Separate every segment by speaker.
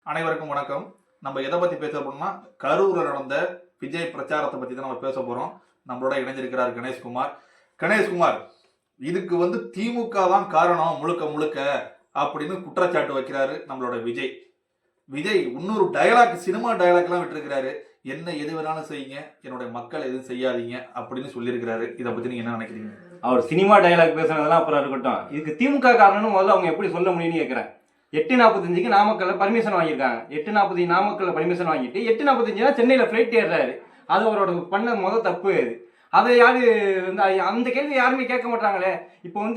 Speaker 1: அனைவருக்கும் வணக்கம். நம்ம எதை பத்தி பேச போறோம்னா, கரூர்ல நடந்த விஜய் பிரச்சாரத்தை பத்தி தான் நம்ம பேச போறோம். நம்மளோட இணைஞ்சிருக்கிறார் கணேஷ்குமார். கணேஷ்குமார், இதுக்கு திமுக தான் காரணம் முழுக்க முழுக்க அப்படின்னு குற்றச்சாட்டு வைக்கிறாரு நம்மளோட விஜய். விஜய் இன்னொரு டயலாக், சினிமா டயலாக் எல்லாம் விட்டுருக்கிறாரு. என்ன எது வேணாலும் செய்யுங்க, என்னுடைய மக்கள் எதுவும் செய்யாதீங்க அப்படின்னு சொல்லியிருக்கிறாரு. இதை பத்தி நீங்க என்ன நினைக்கிறீங்க?
Speaker 2: அவர் சினிமா டயலாக் பேசுறதெல்லாம் அப்புறம் இருக்கட்டும், இதுக்கு திமுக காரணம்னு முதல்ல அவங்க எப்படி சொல்ல முடியும்னு கேட்கிறேன். 8:45க்கு நாமக்கல்ல பர்மிஷன் வாங்கியிருக்காங்க. 8:45 நாமக்கல்ல பர்மிஷன் வாங்கிட்டு 8:45 சென்னையில் ஃப்ளைட் ஏறுறாரு. அது அவரோட பண்ண முதல் தப்பு. அதை யாரு அந்த கேள்வி யாருமே கேட்க மாட்டாங்களே. இப்போ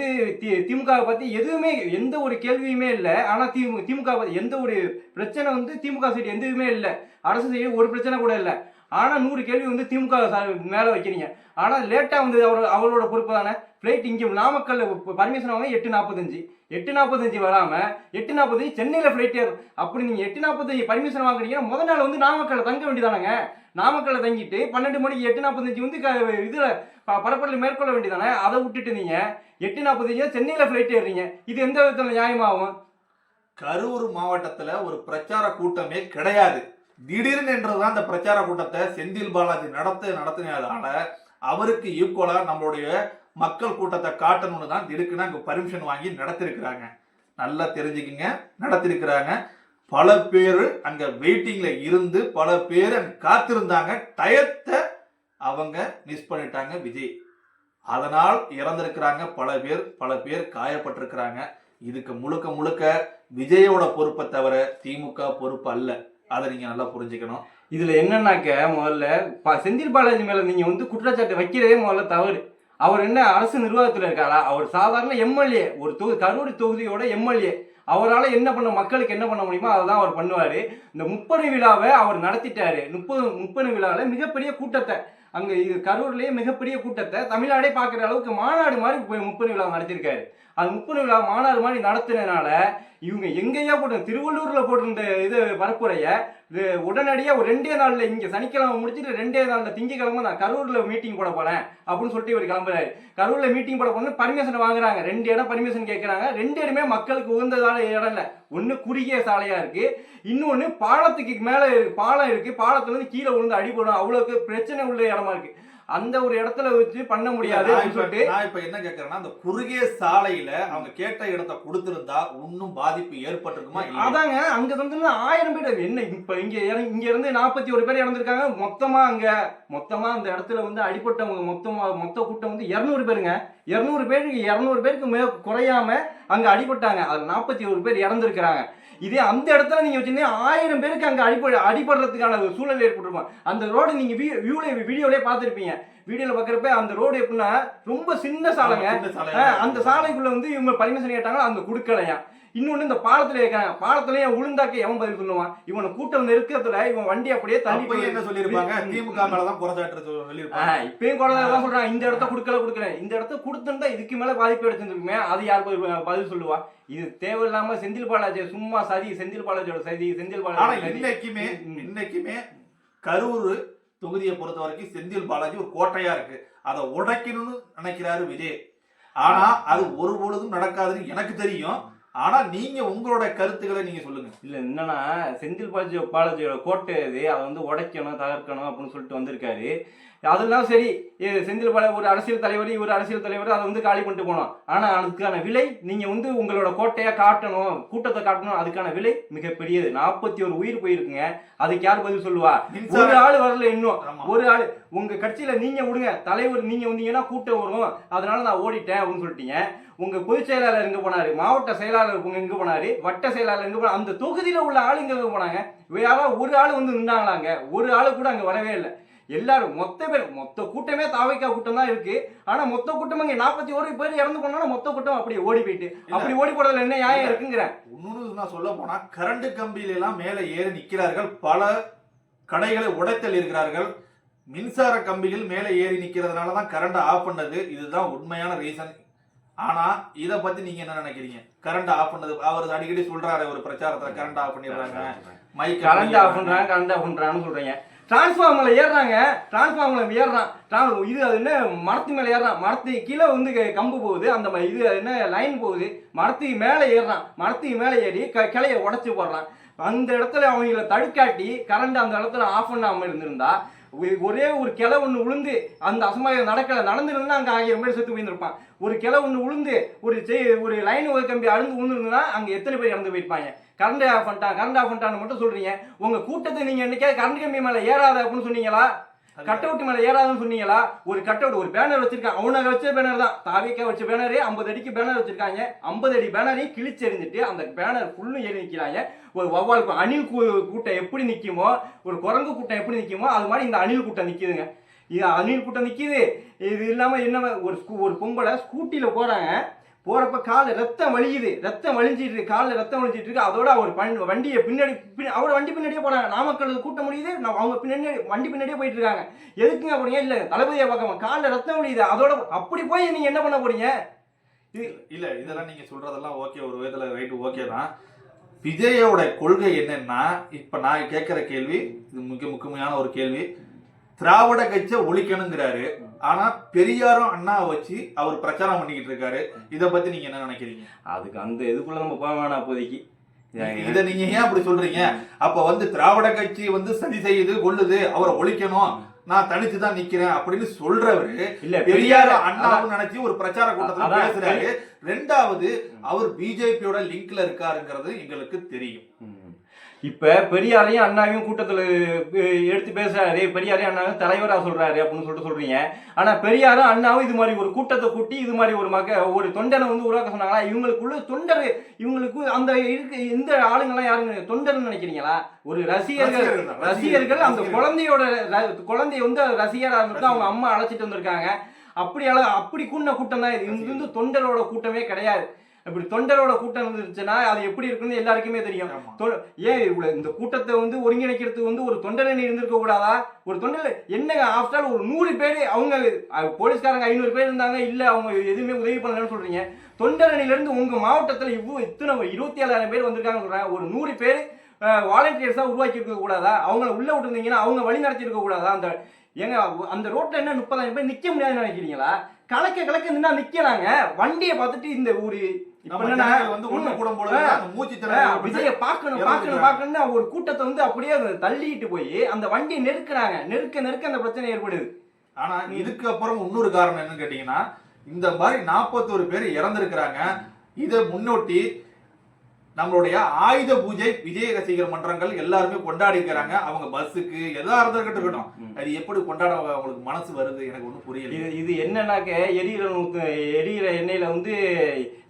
Speaker 2: திமுக பத்தி எதுவுமே எந்த ஒரு கேள்வியுமே இல்லை. ஆனால் திமுக பத்தி எந்த ஒரு பிரச்சனை திமுக சைடு எதுவுமே இல்லை. அரசு சைடு ஒரு பிரச்சனை கூட இல்லை. ஆனால் 100 கேள்வி திமுக மேலே வைக்கிறீங்க. ஆனால் லேட்டாக அவரோட பொறுப்பு தானே. ஃப்ளைட் இங்கே நாமக்கல்ல பர்மிஷன் வாங்க 8:45 வராமல் 8:45 சென்னையில் ஃப்ளைட் ஏறும். அப்படி நீங்கள் 8:45 பர்மிஷன் வாங்குறீங்கன்னா முதல் நாள் நாமக்கல்ல தங்க வேண்டியதானங்க. நாமக்கல்ல தங்கிட்டு 12 மணிக்கு 8:45 இதில் பரப்பரில் மேற்கொள்ள வேண்டியதானே. அதை விட்டுட்டு நீங்கள் 8:45 சென்னையில் ஃப்ளைட் ஏறுறீங்க. இது எந்த விதத்தில் நியாயமாகும்?
Speaker 1: கரூர் மாவட்டத்தில் ஒரு பிரச்சார கூட்டமே கிடையாது. திடீர்னு என்றுதான் அந்த பிரச்சார கூட்டத்தை செந்தில் பாலாஜி நடத்தினதால அவருக்கு ஈக்குவலா நம்மளுடைய மக்கள் கூட்டத்தை காட்டணும்னு தான் திடுக்குன்னு அங்க பர்மிஷன் வாங்கி நடத்திருக்கிறாங்க. நல்லா தெரிஞ்சுக்கிங்க, நடத்திருக்கிறாங்க. பல பேர் அங்க வெயிட்டிங்ல இருந்து பல பேர் அங்க காத்திருந்தாங்க. டயத்தை அவங்க மிஸ் பண்ணிட்டாங்க விஜய். அதனால் இறந்திருக்கிறாங்க பல பேர் காயப்பட்டிருக்கிறாங்க. இதுக்கு முழுக்க முழுக்க விஜயோட பொறுப்பை தவிர திமுக பொறுப்பு அல்ல. அதை நீங்க நல்லா புரிஞ்சுக்கணும்.
Speaker 2: இதுல என்னன்னாக்க, முதல்ல செந்தில் பாலாஜி மேல நீங்க குற்றச்சாட்டு வைக்கிறதே முதல்ல தவறு. அவர் என்ன அரசு நிர்வாகத்தில் இருக்காரா? அவர் சாதாரண எம்எல்ஏ, ஒரு கரூர் தொகுதியோட எம்எல்ஏ. அவரால் என்ன பண்ண, மக்களுக்கு என்ன பண்ண முடியுமோ அதை தான் அவர் பண்ணுவார். இந்த 30 விழாவை அவர் நடத்திட்டாரு. 30 விழாவில் மிகப்பெரிய கூட்டத்தை, அங்கே இது கரூர்லேயே மிகப்பெரிய கூட்டத்தை தமிழ்நாடே பார்க்குற அளவுக்கு மாநாடு மாதிரி 30 விழா நடத்தியிருக்காரு. அது 30 விழா மாநாடு மாதிரி நடத்தினால இவங்க எங்கேயா போட்டு திருவள்ளூரில் போட்டிருந்த இது பரப்புரையை உடனடியாக ஒரு 2 நாளில், இங்கே சனிக்கிழமை முடிச்சுட்டு 2 நாளில் திங்கக்கிழமை நான் கரூரில் மீட்டிங் போட போகிறேன் அப்படின்னு சொல்லிட்டு இவர் கிளம்புறாரு. கரூரில் மீட்டிங் போட போகணும்னு பர்மிஷன் வாங்குறாங்க. 2 இடம் பர்மிஷன் கேட்குறாங்க. 2 இடமே மக்களுக்கு உகந்ததான இடம் இல்லை. ஒன்று குறுகிய சாலையாக இருக்குது, இன்னொன்று பாலத்துக்கு மேலே பாலம் இருக்குது. பாலத்துலேருந்து கீழே விழுந்து அடிபடும், அவ்வளோக்கு பிரச்சனை உள்ள இடமா இருக்குது. அந்த ஒரு இடத்துல வச்சு பண்ண முடியாது.
Speaker 1: நான் இப்ப என்ன கேட்கறேன்னா, அந்த குறுகிய சாலையில அவங்க கேட்ட இடத்தை கொடுத்திருந்தா இன்னும் பாதிப்பு ஏற்பட்டிருக்குமா?
Speaker 2: அதாங்க, அங்க 1000 பேர் என்ன இப்ப இங்க இருந்து 41 பேர் இறந்திருக்காங்க. மொத்தமா அந்த இடத்துல அடிப்பட்டவங்க மொத்த கூட்டம் 200 பேருங்க. 200 பேருக்கு குறையாம அங்க அடிபட்டாங்க. அது 41 பேர் இறந்திருக்கிறாங்க. இதே அந்த இடத்துல நீங்க வச்சிருந்தீங்க 1000 பேருக்கு அங்க அடிபடுறதுக்கான சூழல் ஏற்பட்டிருக்கும். அந்த ரோடு நீங்க வீடியோலயே பார்த்துருப்பீங்க. வீடியோல பாக்குறப்ப அந்த ரோடு எப்படின்னா ரொம்ப சின்ன சாலைங்க. அந்த சாலைக்குள்ள இவங்க பர்மிஷன் கேட்டாங்க, அங்க கொடுக்கலையா. இன்னொன்னு, இந்த பாலத்துல இருக்காங்க, பாலத்திலேயே உளுந்தாக்க எவன் பதில் சொல்லுவான்? இவனை கூட்டம் இருக்கிறதுல இவன் வண்டி அப்படியே தள்ளி
Speaker 1: என்ன சொல்லிருப்பாங்க, திமுக மேலதான் குறைச்சாட்டு சொல்லிருப்பாங்க.
Speaker 2: இப்பயும் குறைதான் சொல்றாங்க. இந்த இடத்த கொடுக்கல, இந்த இடத்த கொடுத்துருந்தா இதுக்கு மேல பாதிப்பு எடுத்துருக்குமே, அது யார் பதில் சொல்லுவா? இது தேவையில்லாம செந்தில் பாலாஜி சும்மா செந்தில் பாலாஜியோட செந்தில் பாலாஜி
Speaker 1: இன்னைக்குமே கரூர் தொகுதியை பொறுத்த வரைக்கும் செந்தில் பாலாஜி ஒரு கோட்டையா இருக்கு. அதை உடைக்கணும்னு நினைக்கிறாரு விஜய். ஆனா அது ஒரு பொழுதும் நடக்காதுன்னு எனக்கு தெரியும். ஆனா நீங்க உங்களோட கருத்துக்களை நீங்க சொல்லுங்க.
Speaker 2: இல்ல என்னன்னா, செந்தில் பாலாஜியோட கோட்டை இது, அதை உடைக்கணும், தகர்க்கணும் அப்படின்னு சொல்லிட்டு வந்திருக்காரு. அதெல்லாம் சரி, செந்தில் பாலாஜி ஒரு அரசியல் தலைவர், இவர் அரசியல் தலைவர், அதை காலி பண்ணிட்டு போனோம். ஆனா அதுக்கான விலை, நீங்க உங்களோட கோட்டையா காட்டணும், கூட்டத்தை காட்டணும், அதுக்கான விலை மிகப்பெரியது. 41 உயிர் போயிருக்குங்க. அதுக்கு யார் பதில் சொல்லுவா? ஒரு ஆள் வரல. இன்னும் ஒரு ஆள் உங்க கட்சியில நீங்க விடுங்க, தலைவர் நீங்க வந்தீங்கன்னா கூட்டம் வரும், அதனால நான் ஓடிட்டேன் அப்படின்னு சொல்லிட்டீங்க. உங்க பொதுச் செயலாளர் எங்க போனாரு? மாவட்ட செயலாளர் எங்க போனாரு? வட்ட செயலாளர் எங்க போனாரு? அந்த தொகுதியில உள்ள ஆளு எங்க போனாங்க? யாராவது ஒரு ஆள் நின்றாங்களாங்க? ஒரு ஆளு கூட அங்க வரவே இல்லை. எல்லாரும் மொத்த கூட்டமே தாவைக்கா கூட்டம் தான் இருக்கு. ஆனா மொத்த கூட்டம் இங்க 41 பேர் இறந்து போனா மொத்த கூட்டம் அப்படியே ஓடி போயிட்டு, அப்படி ஓடி போறதுல என்ன நியாயம் இருக்குங்கிற?
Speaker 1: இன்னொன்னு நான் சொல்ல போனா, கரண்ட் கம்பியில எல்லாம் மேல ஏறி நிக்கிறார்கள், பல கடைகளை உடைத்தல் இருக்கிறார்கள். மின்சார கம்பிகள் மேல ஏறி நிக்கிறதுனாலதான் கரண்ட் ஆஃப் பண்ணது. இதுதான் உண்மையான ரீசன். ஆனா இத பத்தி நீங்க என்ன நினைக்கிறீங்க? கரண்ட் ஆஃப் பண்ணது அவர் அடிக்கடி சொல்றாரு ஒரு பிரச்சாரத்துல, கரண்ட் ஆஃப் பண்ணிடுறாங்க,
Speaker 2: கரண்ட் ஆஃப் பண்றாங்க சொல்றீங்க. டிரான்ஸ்ஃபார்மர்ல ஏறுறாங்க, டிரான்ஸ்ஃபார்மர்ல ஏறுறான், இது அது என்ன மரத்து மேல ஏறுறான், மரத்துக்கு கீழே வந்து கம்பு போகுது, அந்த இது என்ன லைன் போகுது, மரத்துக்கு மேல ஏறுறான், மரத்துக்கு மேல ஏறி கிளைய உடைச்சு போடுறான். அந்த இடத்துல அவங்கள தடுக்காட்டி கரண்ட் அந்த இடத்துல ஆஃப் பண்ணாம இருந்திருந்தா ஒரே ஒரு கிளை ஒன்று விழுந்து அந்த அசம்பாவிதம் நடந்திருந்தா அங்கே 1000 பேர் செத்து போயிருந்திருப்பான். ஒரு கிளை ஒன்று விழுந்து ஒரு லைன் கம்பி அழுந்து விழுந்துருந்தா அங்கே எத்தனை பேர் இறந்து போயிருப்பாங்க. கரண்ட் ஆஃப் பண்ணிட்டான்னு மட்டும் சொல்றீங்க. உங்க கூட்டத்தை நீங்க என்னைக்காவது கரண்ட் கம்பி மேல ஏறாத அப்படின்னு சொன்னீங்களா? கட் அவுட் மேல ஏறாதுன்னு சொன்னீங்களா? ஒரு கட் அவுட் ஒரு பேனர் வச்சிருக்காங்க, அவனாக வச்ச பேனர் தான், தாவிக்கா வச்ச பேனரே 50 அடிக்கு பேனர் வச்சிருக்காங்க. 50 அடி பேனரையும் கிழிச்செறிஞ்சிட்டு அந்த பேனர் ஃபுல்லும் ஏறி நிற்கிறாங்க. ஒரு வவ்வால் அணில் கூட்டம் எப்படி நிற்குமோ, ஒரு குரங்கு கூட்டம் எப்படி நிற்குமோ அது மாதிரி இந்த அணில் கூட்டம் நிற்குதுங்க. இது அணில் கூட்டம் நிற்கிது. இது இல்லாமல் என்ன, ஒரு பொம்பளை ஸ்கூட்டியில் போகிறாங்க, போகிறப்ப காலில் ரத்தம் வலிஞ்சிட்டு இருக்கு, காலில் ரத்தம் வலிஞ்சிட்டு இருக்கு. அதோட அவர் வண்டியை அவர் வண்டி பின்னாடியே போகிறாங்க. நாமக்கல் கூட்ட முடியுது, அவங்க பின்னாடி வண்டி பின்னாடியே போயிட்டு இருக்காங்க. எதுக்குங்க போறீங்க? இல்லை தளபதியை பார்க்காம காலில் ரத்தம் வலியுது, அதோட அப்படி போய் நீங்கள் என்ன பண்ண போறீங்க?
Speaker 1: இல்ல இதெல்லாம் நீங்க சொல்றதெல்லாம் ஓகே, ஒரு விதத்துல ரைட் ஓகே தான். விஜயோட கொள்கை என்னன்னா, இப்ப நான் கேட்கிற கேள்வி இது முக்கியமான ஒரு கேள்வி. திராவிட கட்சியை ஒழிக்கணுங்கிறாரு, ஆனா பெரியாரும் அண்ணா வச்சு அவர் பிரச்சாரம் பண்ணிக்கிட்டு இருக்காரு. இத பத்தி நீங்க என்ன நினைக்கிறீங்க?
Speaker 2: அதுக்கு அந்த இதுக்குள்ள நம்ம போக வேணாம் இப்போதைக்கு.
Speaker 1: இத நீங்க ஏன் அப்படி சொல்றீங்க? அப்ப திராவிட கட்சி சதி செய்யுது, கொள்ளுது, அவரை ஒழிக்கணும், நான் தனிச்சு தான் நிக்கிறேன் அப்படின்னு சொல்றவரு இல்ல பெரியார் அண்ணாவும் நினைச்சு ஒரு பிரச்சார கூட்டத்துல பேசுறாரு. ரெண்டாவது அவர் பிஜேபியோட லிங்க்ல இருக்காருங்கிறது எங்களுக்கு தெரியும்.
Speaker 2: இப்ப பெரியாரையும் அண்ணாவையும் கூட்டத்துல எடுத்து பேசுறாரு, பெரியாரையும் அண்ணாவையும் தலைவரா சொல்றாரு அப்படின்னு சொல்றீங்க. ஆனா பெரியாரும் அண்ணாவும் இது மாதிரி ஒரு கூட்டத்தை கூட்டி இது மாதிரி ஒரு தொண்டனை உருவாக்க சொன்னாங்களா? இவங்களுக்குள்ள தொண்டர், இவங்களுக்கு அந்த இந்த ஆளுங்கெல்லாம் யாருங்க தொண்டர்னு நினைக்கிறீங்களா? ஒரு ரசிகர்கள் அந்த குழந்தைய ரசிகரா இருந்துட்டு அவங்க அம்மா அழைச்சிட்டு வந்திருக்காங்க. அப்படி கூட்டின கூட்டம் தான் இது. இது தொண்டரோட கூட்டமே கிடையாது. இப்படி தொண்டரோட கூட்டம் இருந்துச்சுன்னா அது எப்படி இருக்குன்னு எல்லாருக்குமே தெரியும். ஏன் இந்த கூட்டத்தை ஒருங்கிணைக்கிறதுக்கு ஒரு தொண்டரணி இருந்திருக்க கூடாதா? ஒரு தொண்டர் என்னங்க, ஆஃப்டர் ஒரு 100 பேர், அவங்க போலீஸ்காரங்க 500 பேர் இருந்தாங்க, இல்ல அவங்க எதுவுமே உதவி பண்ணலன்னு சொல்றீங்க. தொண்டரணில இருந்து உங்க மாவட்டத்துல இத்தனை 27,000 பேர் வந்திருக்காங்க சொல்றாங்க. ஒரு 100 பேர் வாலண்டியர்ஸா உருவாக்கி இருக்க கூடாதா? அவங்கள உள்ள விட்டுருந்தீங்கன்னா அவங்க வழி நடத்தி இருக்க கூடாதா? அந்த ரோட்ல என்ன 30,000 பேர் நிக்க முடியாதுன்னு நினைக்கிறீங்களா? கலக்க நின்னா நிக்கிறாங்க. வண்டியை பார்த்துட்டு இந்த ஊரு விஜய பாக்கணும் ஒரு கூட்டத்தை அப்படியே தள்ளிட்டு போய் அந்த வண்டியை நெருக்குறாங்க. நெருக்க அந்த பிரச்சனை ஏற்படுது.
Speaker 1: ஆனா இதுக்கு அப்புறம் இன்னொரு காரணம் என்னன்னு கேட்டீங்கன்னா, இந்த மாதிரி 41 பேர் இறந்திருக்கிறாங்க. இதை முன்னோட்டி நம்மளுடைய ஆயுத பூஜை விஜய ரசிகர் மன்றங்கள் எல்லாருமே கொண்டாடி இருக்கிறாங்க. அவங்க பஸ்ஸுக்கு எதா இருக்கட்டும், அது எப்படி கொண்டாட அவங்களுக்கு மனசு வருது எனக்கு ஒன்றும் புரியல.
Speaker 2: இது என்னன்னாக்க எரியிற எண்ணெயில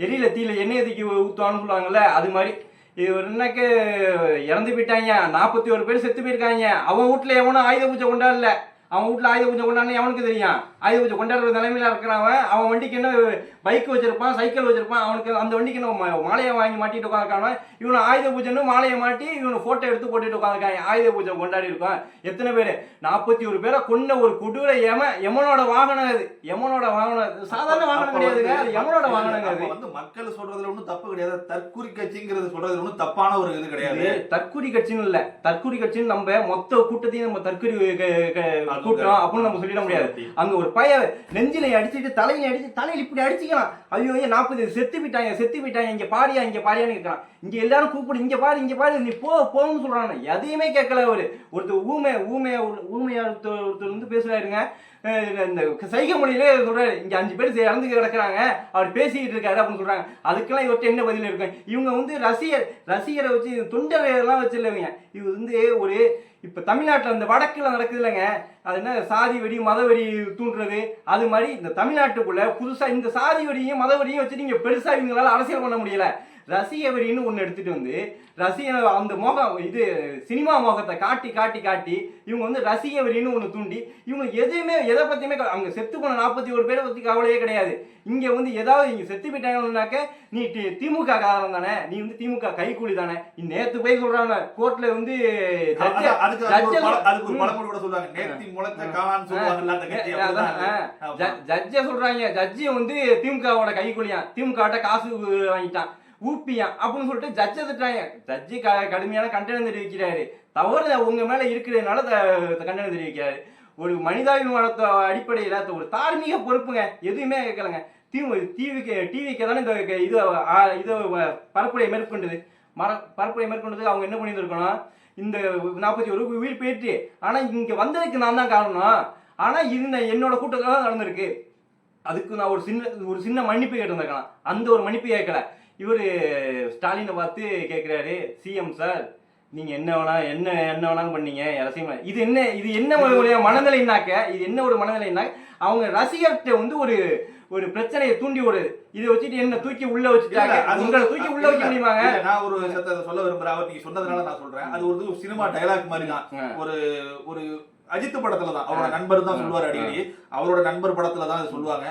Speaker 2: எரியில தீயில எண்ணெய் தூக்கி ஊற்றுவான்னு சொல்லுவாங்கல்ல, அது மாதிரி இது என்னக்க இறந்து போயிட்டாங்க. 41 பேர் செத்து போயிருக்காங்க. அவன் வீட்டுல எவனும் ஆயுத பூஜை கொண்டாடல. அவன் வீட்டுல ஆயுத பூஜை கொண்டாடுன்னு எவனுக்கு தெரியும்? ஆயுத பூஜை கொண்டாடுற நிலைமையில இருக்கிறவன் அவன் வண்டிக்கு என்ன பைக் வச்சிருப்பான், சைக்கிள் வச்சிருப்பான். அவனுக்கு அந்த வண்டிக்கு என்ன மாலையை வாங்கி மாட்டிட்டு உட்காந்துருக்கானோ, இவனை ஆயுத பூஜைன்னு மாலையை மாட்டி இவனை போட்டோ எடுத்து போட்டுட்டு உட்காந்துருக்காங்க. ஆயுத பூஜை கொண்டாடி இருக்கோம். எத்தனை பேர்? 41 பேரை கொண்ட ஒரு கொடூர எமனோட வாகனம். அது எமனோட வாகனம், சாதாரண வாகனம் கிடையாதுங்க. அது எமனோட வாகனங்க. அது
Speaker 1: மக்கள் சொல்றதுல ஒன்றும் தப்பு கிடையாது. தற்கூரி கட்சிங்கிறது சொல்றது ஒன்றும் தப்பான ஒரு இது கிடையாது.
Speaker 2: தற்கூரி கட்சின்னு இல்ல, தற்கூரி கட்சின்னு நம்ம மொத்த கூட்டத்தையும் நம்ம தற்கூரி கூட்டம் அப்படின்னு நம்ம சொல்லிட முடியாது. அங்க ஒரு பைய நெஞ்சில அடிச்சுட்டு தலையில இப்படி அடிச்சுக்கலாம். ஐயோ 40 செத்து போயிட்டாங்க, இங்க பாரியான்னு கேட்கலாம். இங்க எல்லாரும் கூப்பிடு, இங்க பாரு நீ போன்னு சொல்றாங்க. எதையுமே கேட்கல. ஒருத்தர் ஊமையா ஒருத்தர் பேசுறாருங்க. இந்த சைகை மொழியிலே சொல்றாரு, இங்க 5 பேர் இறந்து கிடக்குறாங்க, அவர் பேசிக்கிட்டு இருக்காரு அப்படின்னு சொல்றாங்க. அதுக்கெல்லாம் இவர்கிட்ட என்ன பதில் இருக்கு? இவங்க ரசிகரை வச்சு தொண்டரெல்லாம் வச்சு இல்லைங்க. இது இப்ப தமிழ்நாட்டில் இந்த வடக்குல நடக்குது இல்லைங்க, அது என்ன சாதி வெடி மத வெடி தூண்டுறது. அது மாதிரி இந்த தமிழ்நாட்டுக்குள்ள புதுசா இந்த சாதி வெடியும் மத வெடியும் வச்சு நீங்க பெருசா இவங்களால அரசியல் பண்ண முடியல. ரசிக வெறின்னு ஒன்று எடுத்துட்டு ரசிக அந்த சினிமா மோகத்தை காட்டி இவங்க ரசிக வெறின்னு ஒன்று தூண்டி இவங்க எதை பத்தியுமே அங்க செத்து போன 41 பேரை பத்தி கவலையே கிடையாது. இங்க ஏதாவது இங்க செத்து போயிட்டாங்கன்னாக்க நீ திமுக காரணம் தானே, நீ திமுக கைக்கூலி தானே. நேத்து போய் சொல்றாங்க கோர்ட்ல ஜட்ஜ சொல்றாங்க, ஜட்ஜி திமுகவோட கைக்கூலியா, திமுக காசு வாங்கிட்டான் ஊப்பியா அப்படின்னு சொல்லிட்டு ஜட்ஜை திட்டாங்க. ஜட்ஜி கடுமையான கண்டனம் தெரிவிக்கிறாரு. தவறு உங்க மேல இருக்கிறதுனால கண்டனம் தெரிவிக்கிறாரு. ஒரு மனிதாபிமானத்தை அடிப்படையில ஒரு தார்மீக பொறுப்புங்க, எதுவுமே கேட்கலங்க. டிவிக்கு தானே இந்த இது பரப்புரை மேற்கொண்டது. பரப்புரை மேற்கொண்டது அவங்க என்ன பண்ணியிருக்கணும், இந்த 41 உயிர் போயிட்டு, ஆனா இங்க வந்ததுக்கு நான் தான் காரணம், ஆனா இது என்னோட கூட்டத்தில் தான் நடந்திருக்கு, அதுக்கு நான் ஒரு சின்ன மன்னிப்பு கேட்டிருந்தேன். அந்த ஒரு மன்னிப்பு கேட்கல. இவர் ஸ்டாலினை பார்த்து கேட்கிறாரு, சிஎம் சார் நீங்க என்ன வேணாலும் பண்ணீங்க அரசியல், இது என்ன மனநிலைனாக்க, இது என்ன ஒரு மனநிலைனாக்க, அவங்க ரசிகர்கிட்ட வந்து ஒரு பிரச்சனையை தூண்டி விடுது. இதை வச்சுட்டு என்ன தூக்கி உள்ள வச்சுட்டாங்க. உங்களை தூக்கி உள்ள வைக்க முடியுமாங்க?
Speaker 1: நான் ஒரு சொல்ல விரும்புறேன், அவர் நீங்க சொன்னதுனால நான் சொல்றேன். அது ஒரு சினிமா டயலாக் மாதிரி தான். ஒரு அஜித் படத்துல தான் அவரோட நண்பர் தான் சொல்லுவாரு அடிக்கடி, அவரோட நண்பர் படத்துல தான் சொல்லுவாங்க,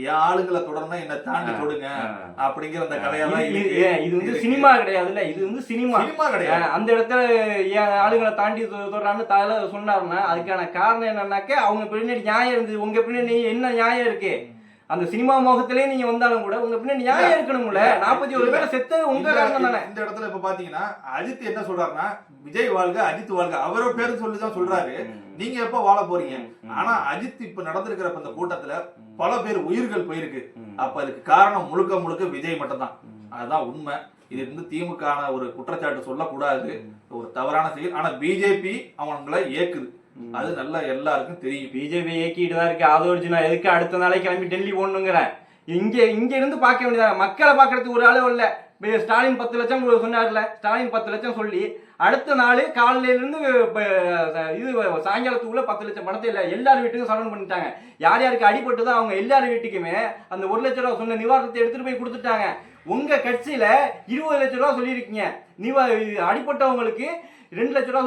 Speaker 1: என் ஆளுங்களை தொடர்னா என்ன தாண்டி தொடுங்க அப்படிங்கிற அந்த கதையெல்லாம்.
Speaker 2: இது வந்து சினிமா கிடையாதுல்ல, இது வந்து சினிமா கிடையாது. அந்த இடத்துல என் ஆளுங்களை தாண்டி தொடரான்னு தலை சொன்னாருன்னா அதுக்கான காரணம் என்னன்னாக்க, அவங்க பின்னாடி நியாயம் இருந்தது. உங்க பின்னாடி என்ன நியாயம் இருக்கு? அந்த சினிமா மோகத்திலே நீங்க வந்தாலும் கூட உங்க பின்னாடி நியாயம் இருக்கணும்ல. 41 பேரை செத்தது உங்க காரணம் தானே.
Speaker 1: இந்த இடத்துல இப்ப பாத்தீங்கன்னா அஜித் என்ன சொல்றாருன்னா, விஜய் வாழ்க அஜித் வாழ்க, அவரோட பேரு சொல்லிதான் சொல்றாரு, நீங்க எப்ப வாழ போறீங்க? ஆனா அஜித் இப்ப நடந்திருக்கிற இந்த கூட்டத்துல பல பேர் உயிர்கள் போயிருக்கு. அப்ப அதுக்கு காரணம் முழுக்க முழுக்க விஜய் மட்டும் தான். அதுதான் உண்மை. இது வந்து திமுக ஒரு குற்றச்சாட்டு சொல்லக்கூடாது, ஒரு தவறான செயல். ஆனா பிஜேபி அவங்களை ஏக்குது, அது நல்லா எல்லாருக்கும் தெரியும்.
Speaker 2: பிஜேபி இயக்கிட்டு தான் இருக்கு. ஆதோர்ஜினா எதுக்கு அடுத்த நாளைக்கு கிளம்பி டெல்லி போகணுங்கிறேன். இங்க இருந்து பார்க்க வேண்டியதாக, மக்களை பார்க்கறதுக்கு ஒரு அளவு இல்லை. ஸ்டாலின் 10 லட்சம் சொன்னார்ல, ஸ்டாலின் 10 லட்சம் சொல்லி அடுத்த நாள் காலையில இருந்து இது சாயங்காலத்துக்குள்ள 10 லட்சம் பணத்தை இல்லை எல்லாரும் வீட்டுக்கும் சரவணம் பண்ணிட்டாங்க. யார் யாருக்கு அடிபட்டுதோ அவங்க எல்லாரும் வீட்டுக்குமே அந்த 1 லட்ச ரூபா சொன்ன நிவாரணத்தை எடுத்துட்டு போய் கொடுத்துட்டாங்க. உங்க கட்சியில 20 லட்ச ரூபா சொல்லியிருக்கீங்க, அடிப்பட்டவங்களுக்கு 2 லட்ச ரூபா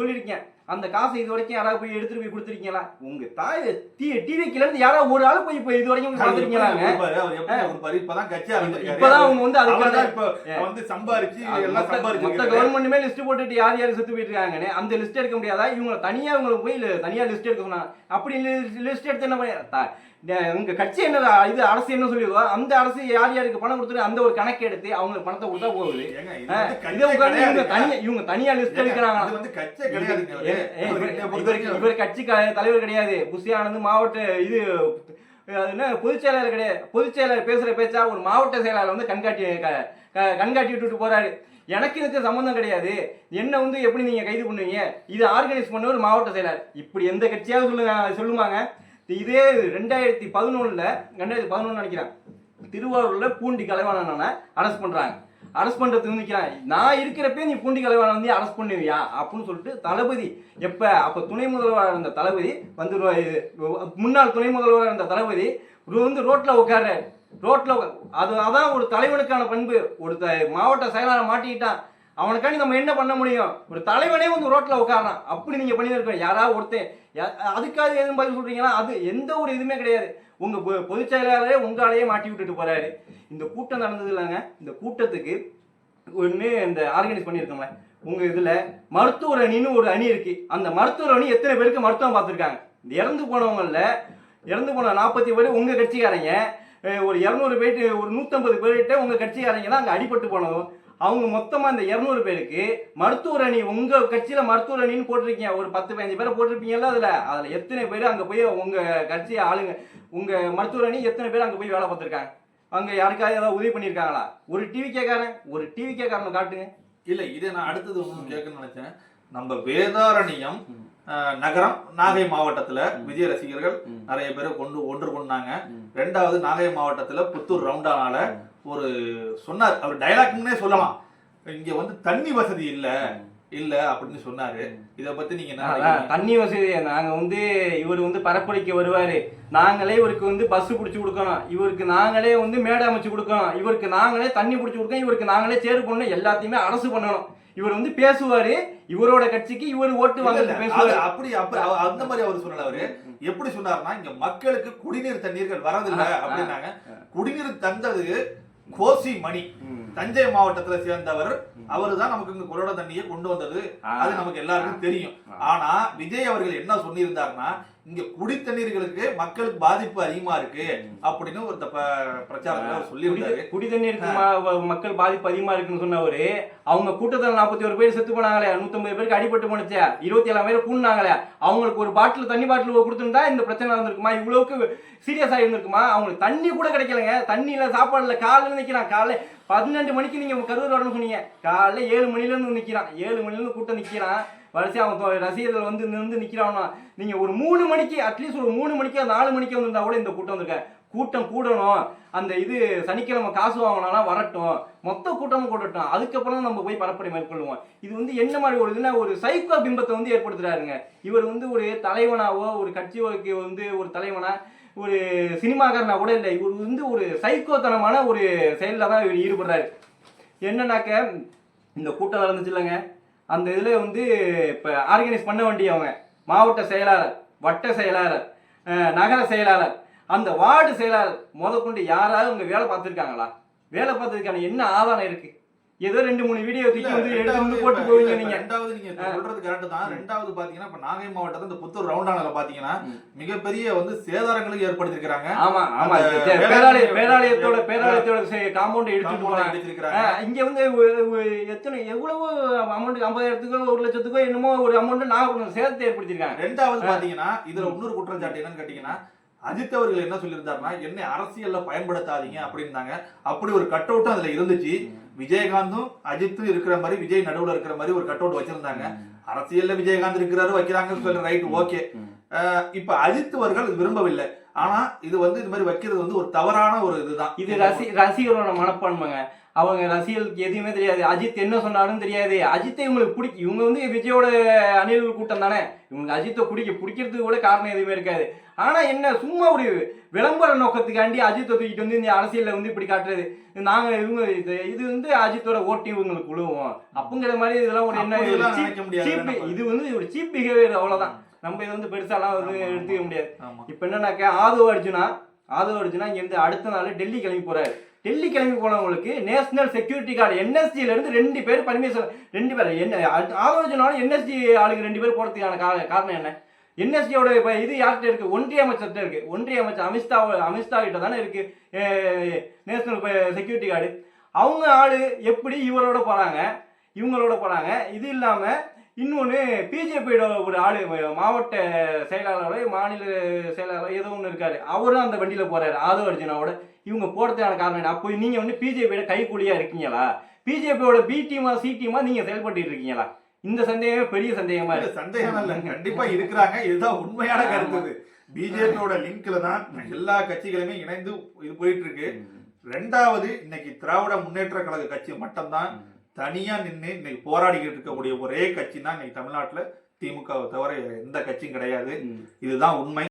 Speaker 2: சொல்லியிருக்கீங்க. அந்த காசை இது வரைக்கும் யாராவது போய் எடுத்துட்டு போய் கொடுத்துருக்கீங்களா? உங்க தாய் டிவிக்குல இருந்து யாராவது ஒரு ஆள் போய் இது வரைக்கும் பார்த்துருக்கீங்களாங்க? இப்பதான் அவங்க வந்து அதுக்கு சம்பாரிச்சு மொத்த கவர்மெண்ட்டுமே லிஸ்ட் போட்டுட்டு யார் யார் செத்து போயிட்டு இருக்காங்கன்னு அந்த லிஸ்ட் எடுக்க முடியாதா? இவங்க தனியா இவங்களுக்கு போய் தனியா லிஸ்ட் எடுக்க சொன்னாங்க. அப்படி லிஸ்ட் எடுத்து என்ன பண்ண, உங்க கட்சி என்ன இது அரசு என்ன சொல்லிடுவா, அந்த அரசு யார் யாருக்கு பணம் கொடுத்துட்டு அந்த ஒரு கணக்கு எடுத்து அவங்களுக்கு பணத்தை கொடுத்தா போகுது. இவங்க தனியா லிஸ்ட் எடுக்கிறாங்க. இவர் கட்சி தலைவர் கிடையாது, புஷி ஆனந்த் மாவட்ட இது பொதுச் செயலாளர் கிடையாது. பொதுச் செயலாளர் பேசுற பேச்சா ஒரு மாவட்ட செயலாளர் வந்து கண்காட்டி விட்டுட்டு போறாரு. எனக்கு இதுக்கு சம்பந்தம் கிடையாது, என்ன வந்து எப்படி நீங்க கைது பண்ணுவீங்க? இது ஆர்கனைஸ் பண்ண ஒரு மாவட்ட செயலாளர். இப்படி எந்த கட்சியாவது சொல்லுவாங்க? இதே 2011 நினைக்கிறேன், திருவாரூர்ல பூண்டி கலைவாணனை அரெஸ்ட் பண்றாங்க. அரெஸ்ட் பண்றதுக்கு நிற்கிறான். நான் இருக்கிறப்ப நீ பூண்டி கலைவாணன் வந்து அரெஸ்ட் பண்ணுவியா அப்படின்னு சொல்லிட்டு தளபதி அப்ப துணை முதல்வராக இருந்த தளபதி வந்து முன்னாள் துணை முதல்வராக இருந்த தளபதி வந்து ரோட்ல உட்கார்ற. அதான் ஒரு தலைவனுக்கான பண்பு. ஒரு மாவட்ட செயலாளர் மாட்டிக்கிட்டான், அவனுக்காண்டி நம்ம என்ன பண்ண முடியும்? ஒரு தலைவனே வந்து ரோட்ல உட்காரான். அப்படி நீங்க பண்ணிருக்க யாராவது ஒருத்தன் அதுக்காக எதுவும் பதில் சொல்றீங்களா? அது எந்த ஒரு இதுவுமே கிடையாது. உங்க பொதுச் செயலாளரே உங்களாலேயே மாட்டி விட்டுட்டு போறாரு. இந்த கூட்டம் நடந்தது இல்லைங்க, இந்த கூட்டத்துக்கு ஒன்று இந்த ஆர்கனைஸ் பண்ணியிருக்கோம்ல, உங்க இதுல மருத்துவர் அணின்னு ஒரு அணி இருக்கு. அந்த மருத்துவர் அணி எத்தனை பேருக்கு மருத்துவம் பார்த்துருக்காங்க? இந்த இறந்து போன 40 பேர் உங்க கட்சிக்காரங்க, ஒரு 200 பேர்ட்டு ஒரு 150 பேர்கிட்ட உங்க கட்சிக்காரங்க தான் அங்கே அடிபட்டு போனதும். அவங்க மொத்தமா இந்த 200 பேருக்கு மருத்துவர் அணி, உங்க கட்சியில மருத்துவர் அணின்னு போட்டிருக்கீங்க, ஒரு 10-15 பேரை போட்டிருப்பீங்கல்ல. அதுல எத்தனை பேர் அங்க போய் உங்க கட்சி ஆளுங்க, உங்க மருத்துவர் அணி எத்தனை பேர் அங்க போய் வேலை பார்த்திருக்காங்க? அங்க யாருக்காவது ஏதாவது உதவி பண்ணியிருக்காங்களா? ஒரு டிவிக்கேக்காரனை காட்டுங்க.
Speaker 1: இல்ல, இதை நான் அடுத்தது கேட்கணும்னு நினைச்சேன். நம்ம வேதாரண்யம் நகரம் நாகை மாவட்டத்துல விஜய் ரசிகர்கள் நிறைய பேரை ஒன்று கொண்டாங்க. 2வது நாகை மாவட்டத்துல புத்தூர் ரவுண்டானால ஒரு சொன்னார், அவர் டைலாக்னே சொல்லலாம், இங்க வந்து தண்ணி வசதி இல்ல அப்படின்னு சொன்னாரு. இத பத்தி நீங்க என்ன?
Speaker 2: தண்ணி வசதி நாங்க வந்து இவர் வந்து பரப்புரைக்கு வருவாரு, நாங்களே இவருக்கு வந்து பஸ் பிடிச்சி கொடுக்கணும், இவருக்கு நாங்களே வந்து மேடை அமைச்சு கொடுக்கணும், இவருக்கு நாங்களே தண்ணி பிடிச்சி கொடுக்கணும், இவருக்கு நாங்களே சேரு பண்ணணும், எல்லாத்தையுமே அரசு பண்ணணும். இவர் வந்து பேசுவாரு, இவரோட கட்சிக்கு இவர் ஓட்டு வாங்க பேசுவாரு.
Speaker 1: அப்படி அந்த மாதிரி அவர் சொல்லல. அவரு எப்படி சொன்னாருன்னா, இங்க மக்களுக்கு குடிநீர் தண்ணீர்கள் வரதில்லை அப்படின்னாங்க. குடிநீர் தந்தது கோசி மணி, தஞ்சை மாவட்டத்துல சேர்ந்தவர், அவருதான் நமக்கு இங்க குரோட தண்ணியை கொண்டு வந்தது, அது நமக்கு எல்லாருக்கும் தெரியும். ஆனா விஜய் அவர்கள் என்ன சொல்லியிருந்தாருன்னா, இங்க குடி தண்ணீர்களுக்கு மக்களுக்கு பாதிப்பு அதிகமா இருக்கு அப்படின்னு ஒரு பிரச்சாரத்துல அவர் சொல்லியிருந்தாரு.
Speaker 2: குடி தண்ணீருக்கு மக்கள் பாதிப்பு அதிகமா இருக்குன்னு சொன்னவரு அவங்க கூட்டத்தில் 41 பேர் செத்து போனாங்களே, 150 பேருக்கு அடிபட்டு போனுச்சு, 27 பேர் கூண்டாங்களே, அவங்களுக்கு ஒரு தண்ணி பாட்டில் கொடுத்துருந்தா இந்த பிரச்சனை இருந்திருக்குமா, இவ்வளவுக்கு சீரியஸா இருந்திருக்குமா? அவங்களுக்கு தண்ணி கூட கிடைக்கலங்க, தண்ணியில சாப்பாடுல காலையில நிக்கிறான். காலை 12 மணிக்கு நீங்க கரூர் வரணும்னு சொன்னீங்க, காலைல 7 மணில இருந்து நிக்கிறான், 7 மணில இருந்து கூட்டம் நிக்கிறான். வரிசையா அவன் ரசிகர்கள் வந்து நிக்கிறான்னா நீங்க ஒரு 3 மணிக்கு அட்லீஸ்ட் ஒரு 3 மணிக்கு 4 மணிக்கு வந்திருந்தா கூட இந்த கூட்டம் வந்திருக்க. கூட்டம் கூடணும், அந்த இது சனிக்கிழமை காசு வாங்கினா வரட்டும், மொத்த கூட்டமும் கூட்டட்டும், அதுக்கப்புறம் நம்ம போய் பரப்புரை மேற்கொள்ளுவோம். இது வந்து என்ன மாதிரி ஒரு இதுனா ஒரு சைக்கோ பிம்பத்தை வந்து ஏற்படுத்துறாருங்க. இவர் வந்து ஒரு தலைவனாவோ ஒரு கட்சிக்கு வந்து ஒரு தலைவனா ஒரு சினிமாக்காரனா கூட இல்லை, இவர் வந்து ஒரு சைக்கோத்தனமான ஒரு செயலில் தான் இவர் ஈடுபடுறாரு. என்னன்னாக்க இந்த கூட்டம் நடந்துச்சு இல்லைங்க, அந்த இதில் வந்து இப்போ ஆர்கனைஸ் பண்ண வேண்டியவங்க மாவட்ட செயலாளர், வட்ட செயலாளர், நகர செயலாளர், அந்த வார்டு செயலாளர் முதற்கொண்டு யாராவது உங்க வேலை பார்த்துருக்காங்களா? வேலை பார்த்ததுக்கான என்ன ஆதாரம் இருக்கு? ஏதோ 2-3 வீடியோ தூக்கி வந்து எடுத்து போட்டு போவீங்க நீங்க.
Speaker 1: ரெண்டாவது நீங்க சொல்றது கரெக்ட் தான். ரெண்டாவது பாத்தீங்கன்னா இப்ப நாகை மாவட்டத்துல இந்த புத்தூர் ரவுண்டானால பாத்தீங்கன்னா மிகப்பெரிய வந்து சேதாரங்களுக்கு ஏற்படுத்திருக்காங்க.
Speaker 2: ஆமா ஆமா, பேராலயத்தோட காம்பவுண்ட் எடுத்துட்டு போறாங்க. இங்க வந்து எவ்வளவு அமௌண்ட் 50,000க்கோ 1,00,000க்கோ என்னமோ ஒரு அமௌண்ட் நாகப்பட்டினம் சேதத்தை ஏற்படுத்திருக்காங்க.
Speaker 1: ரெண்டாவது பாத்தீங்கன்னா இதுல இன்னொரு குற்றச்சாட்டு என்னன்னு கேட்டீங்கன்னா, அஜித் அவர்கள் என்ன சொல்லியிருந்தாருன்னா, என்னை அரசியல்ல பயன்படுத்தாதீங்க அப்படின்னாங்க. அப்படி ஒரு கட் அவுட்டும் அதுல இருந்துச்சு. விஜயகாந்தும் அஜித்தும் இருக்கிற மாதிரி, விஜய் நடுவுல இருக்கிற மாதிரி ஒரு கட் அவுட் வச்சிருந்தாங்க. அரசியல்ல விஜயகாந்த் இருக்கிறாரு வைக்கிறாங்கன்னு சொல்ற ரைட் ஓகே. இப்ப அஜித் அவர்கள் விரும்பவில்லை. ஆனா இது வந்து இது மாதிரி வைக்கிறது வந்து ஒரு தவறான ஒரு இதுதான். இது
Speaker 2: ரசிகரோட மனப்பான்மைங்க. அவங்க ரசிகர்களுக்கு எதுவுமே தெரியாது, அஜித் என்ன சொன்னாலும் தெரியாது. அஜித்தை இவங்களுக்கு பிடிக்கும், இவங்க வந்து விஜயோட அணில் கூட்டம் தானே, இவங்க அஜித்தை பிடிக்கிறதுக்கு கூட காரணம் எதுவுமே இருக்காது. ஆனா என்ன சும்மா ஒரு விளம்பர நோக்கத்துக்காண்டி அஜித்தை தூக்கிட்டு வந்து இந்த அரசியல்ல வந்து இப்படி காட்டுறது, நாங்க இவங்க இது வந்து அஜித்தோட ஓட்டி இவங்களுக்கு உழுவோம் அப்படிங்கிற மாதிரி இதெல்லாம் ஒரு என்ன இது வந்து ஒரு சீப் பிஹேவியர், அவ்வளவுதான். நம்ம இதை வந்து பெருசாலாம் வந்து எடுத்துக்க முடியாது. இப்ப என்னன்னாக்க ஆதவ அர்ஜுனா இங்க இருந்து அடுத்த நாள் டெல்லி கிளம்பி போறாரு. டெல்லி கிளம்பி போனவங்களுக்கு நேஷனல் செக்யூரிட்டி கார்டு என்எஸ்ஜில இருந்து 2 பேர் பர்மிஷன், 2 பேர் என்ன ஆதவர்ஜுனாலும் என்எஸ்ஜி ஆளுக்கு 2 பேர் போறதுக்கான காரணம் என்ன? என்எஸ்ஜியோட இது யார்கிட்ட இருக்கு? ஒன்றிய அமைச்சர்கிட்ட இருக்கு. ஒன்றிய அமைச்சர் அமித்ஷா கிட்ட தானே இருக்கு நேஷனல் செக்யூரிட்டி கார்டு. அவங்க ஆளு எப்படி இவரோட போறாங்க, இவங்களோட போறாங்க. இது இல்லாம இன்னொன்று பிஜேபியோட ஒரு ஆளு மாவட்ட செயலாளரோட மாநில செயலாளர் ஏதோ ஒன்று இருக்காரு, அவரும் அந்த வண்டியில போறாரு ஆதவ அர்ஜுனாவோட. இவங்க போறதுக்கான காரணம் என்ன? அப்போ நீங்க வந்து பிஜேபியோட கைக்கூலியா இருக்கீங்களா? பிஜேபியோட பி டீமா சி டீமா நீங்க செயல்பட்டு இருக்கீங்களா? இந்த சந்தேகமே பெரிய சந்தேகமா இருக்கு.
Speaker 1: சந்தேகம் இல்ல, கண்டிப்பா இருக்கிறாங்க. இதுதான் உண்மையான கருத்து. பிஜேபியோட லிங்க்ல தான் எல்லா கட்சிகளுமே இணைந்து இது போயிட்டு இருக்கு. ரெண்டாவது இன்னைக்கு திராவிட முன்னேற்ற கழக கட்சி மட்டும்தான் தனியா நின்று இன்னைக்கு போராடிக்கிட்டு இருக்கக்கூடிய ஒரே கட்சி தான் இன்னைக்கு தமிழ்நாட்டுல திமுக தவிர எந்த கட்சியும் கிடையாது. இதுதான் உண்மை.